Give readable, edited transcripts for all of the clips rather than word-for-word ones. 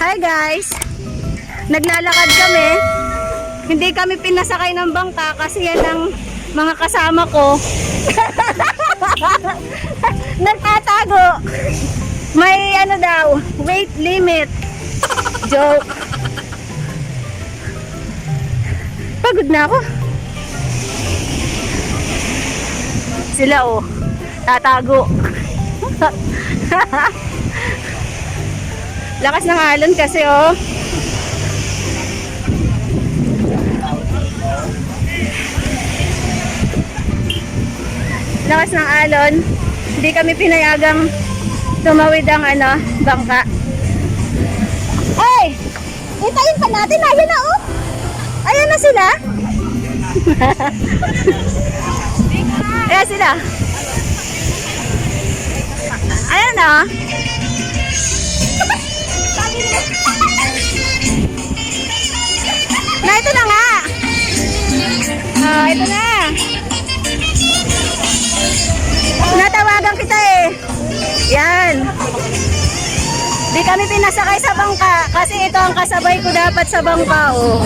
Hi guys! Naglalakad kami. Hindi kami pinasakay ng bangka kasi yan ang mga kasama ko. Nagtatago. May ano daw, weight limit. Joke. Pagod na ako. Sila oh, tatago. Lakas ng alon kasi oh. Lakas ng alon. Hindi kami pinayagang tumawid ang ano, bangka. Hey! Itayin pa natin. Ayan na oh. Ayan na sila. Ayan sila. Ayan na. Na ito na nga. Ito na. Natawagan kita eh. Yan. Di kami pinasakay sa bangka kasi ito ang kasabay ko dapat sa bangka oh.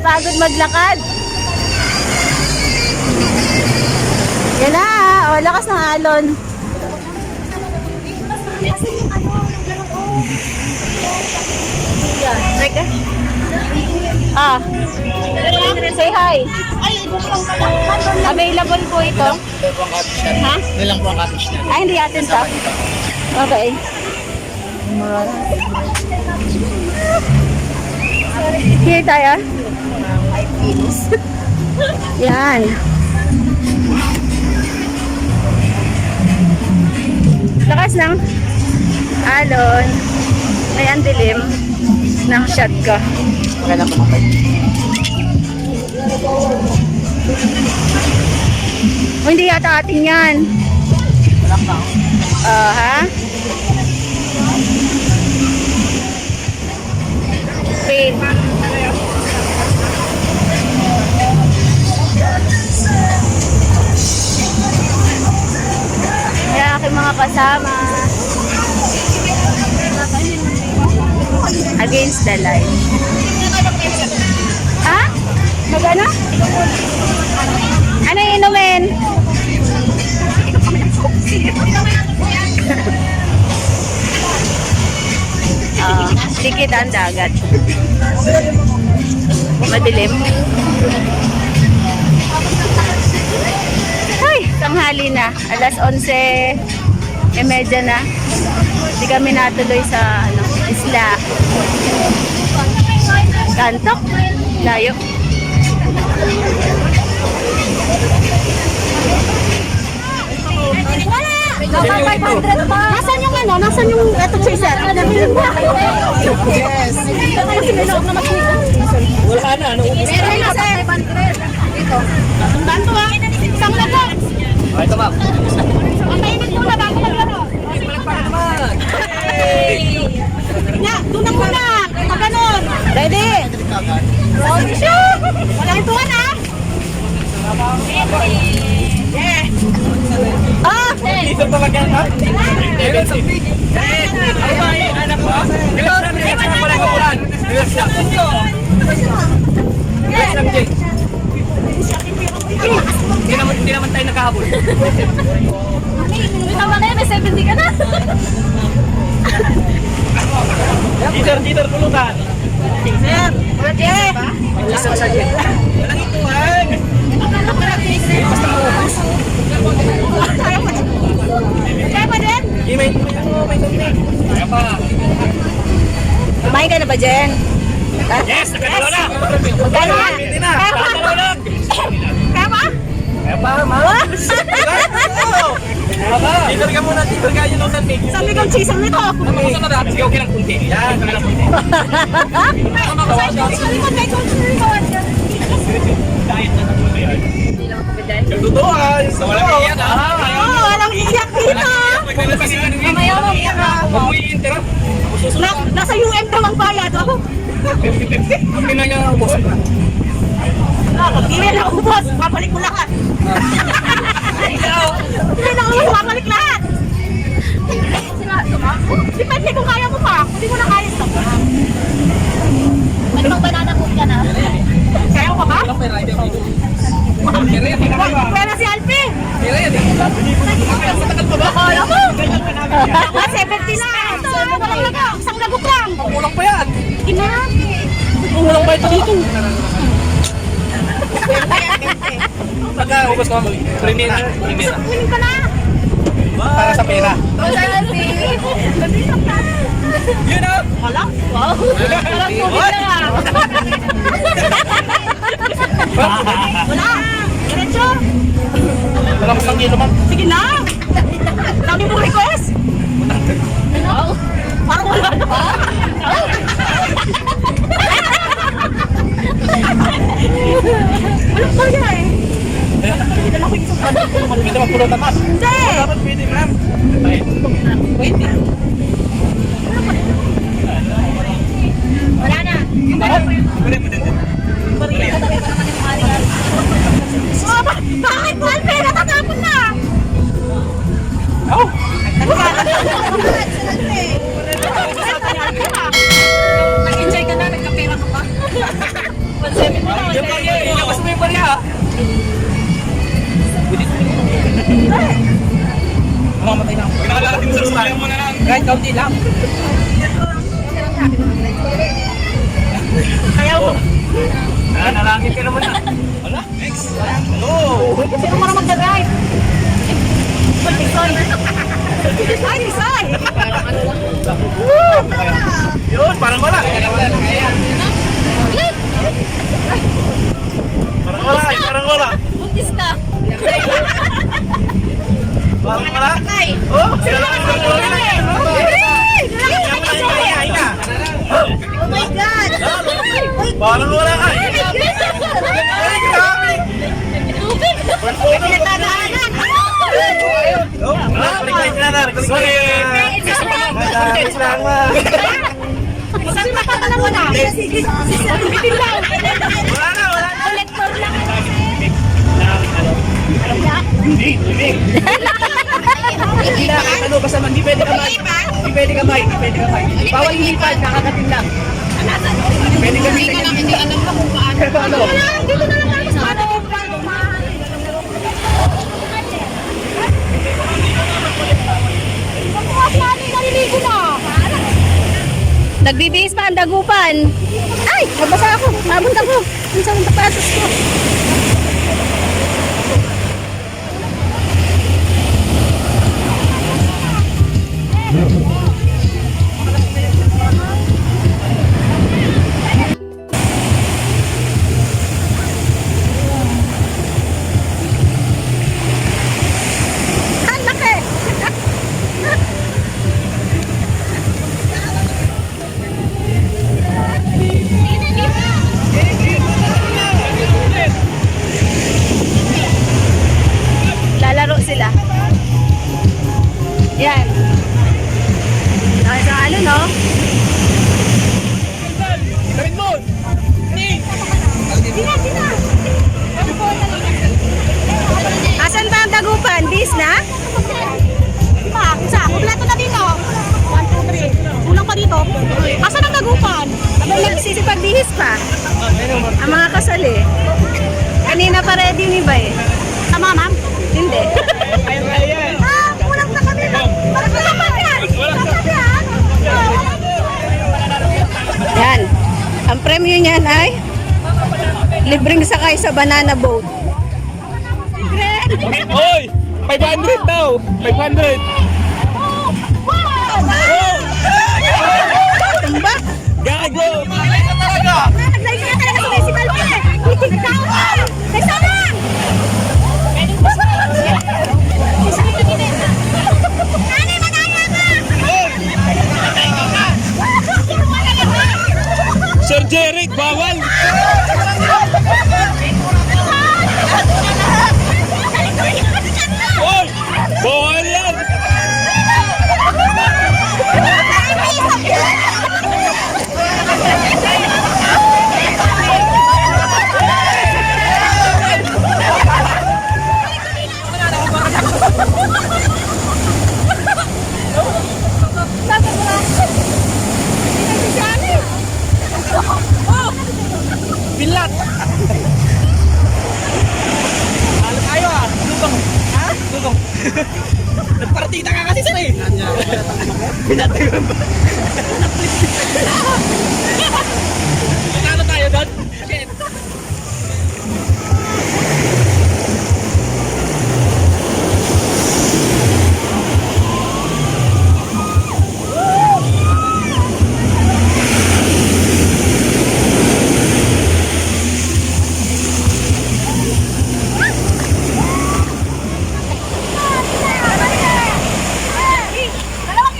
Pagod maglakad. Yan na, oh, lakas ng alon. Say hi. Available po ito. Ha? Ilang po ang cottage na? Ay, hindi atin to. Okay. Here tayo. Yan. Lakas ng alon. Ay, ang dilim ng shot ko. Maganda po kapag. O, hindi yata atin yan. Ha? Pain. Yan aking mga kasama. Against the light. Ha? Magana? Ano yung inumin? Dikit ang dagat. Madilim. Ay, tanghali na. Alas 11:30 na. Hindi kami natuloy sa ano, isla. Kantok. Layo. Wala! Nasa 500 pa. Nasaan yung ano? Nasaan yung eto chaser? Yes! Wala na, ano? Meron na sa 500. Ito. Tanto ha? Isang na po. Ito ma'am. Ang mainit muna bago maglaro. Nga, doon na muna. Maganon. Ready? Walang ituan ha? Yeah. Ah! Dito pa magyan ha? Anak mo ha? Relax lang pala yung ulan. Relax lang. Relax lang, Jake. Hindi naman tayo nagkahabol. Tama na yun, may 70 ka na. Dito, tulutan. Sir, ulat yan. Isang saglit. Walang ituhan. Basta maubos. Kaya pa din? May tubig. Kaya pa. Kumain ka na ba, Jen? Yes, nakadalo na. Magkano nga? Hindi na. Nakadalo na. Kaya pa? Kaya pa, ma'am. Dito ka muna. Dito ka yun ang sandig. Sabi kong chisang nito. Tapos na dapat. Sige, okay lang kunti. Yan, okay lang kunti. Nagtutuan. Walang iyak ha. Oo, walang iyak dito. Mamaya mo iyak ha. Huwag mo i-intera. Nasa UM daw ang bayad. Oh. 50-50. Huwag na niya ubos. Pag hindi na ubos, babalik ko lahat. Babalik lahat. Depende kung kaya mo pa. Hindi mo na kaya ito. May pang banana boat ka na. Kaya mo pa ba? Pwera si Alfie. Akala mo. 70 na. Isang lagot lang. Kulang pa yan. Ina. Kulang pa ito dito. Pagka-ubos ko, primera. Winning ka na. Para sa pera. Yun o! Wala? Wow. Parang tubig na. Wala. Diretso. Walang isang kilo man. Sige na. Dami mo request. Ano? Parang wala na. Walang kaya eh. Pwede magpulot naman. Hindi. Dapat pwede, ma'am. Pwede. Wala na. Bakit mo ang pera? Tatapon na! Oh! Nag-enjoy ka na, nagkapera ka pa. 170 na. Yung barya, ilakas mo yung barya. Mamamatay na. Pinakalalating sa lumayan mo na lang. Kahit kaunti lang. Kaya mo. Nanalangin ka naman na. Wala? Next. No! Sino mo na mag-drive? Ay, Isay! Yun, parang wala. Parang wala, parang wala. Buntis ka. Parang wala. Oh, sila lang ang Oh my God! parang wala ka. Ay, grabe. Pinatadaanan! Oh, wala. Balik na na. Sorry. Madalis lang ma. Saan mapapala mo na? Bitin lang. Wala na, wala na. Collector lang. Hindi na, ano, basta man, hindi pwede kamay. Hindi pwede kamay, hindi pwede kamay. Bawal hilipad, nakakating lang. Pwede gamitin. Hindi alam ko kung paano. Ano? Dito na lang tayo sa ano. Naliligo na. Nagbibihis pa ang dagupan. Ay, nabasa ako. Mabunta ko. Minsan ang tapasos ko. Ang laki. Lalaro sila. Yan. Sa ano, no? Gawin mo! Dina. Asan ba ang dagupan? Bis na? Isa. Kompleto na dito. 1, 2, 3. Unang pa dito. Asan ang dagupan? Nagsisipagbihis pa. Ang mga kasali. Kanina pa ready ni ba eh? Tama, ma'am? Hindi. Ayan. Kulang na kami. Parang dapat yan. Dapat yan. Yan. Ang premyo niyan ay libreng sakay sa banana boat. Hoy! 500 daw! 500! Tumba. Gago! Malay ka talaga! Nag-live na talaga sa festival ko eh. Nagsalang! Nani, manaya ka! Sir Jeric, bawal! Hoy! Bawal yan! Nagpartita ka kasi sa eh. Pinatiwan ba? Magkano tayo doon? Shit.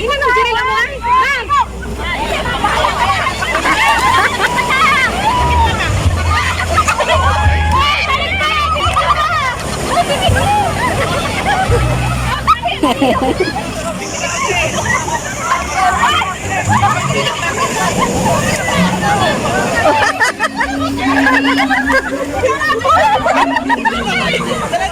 Iwan mo, Jerry lang mo. Dala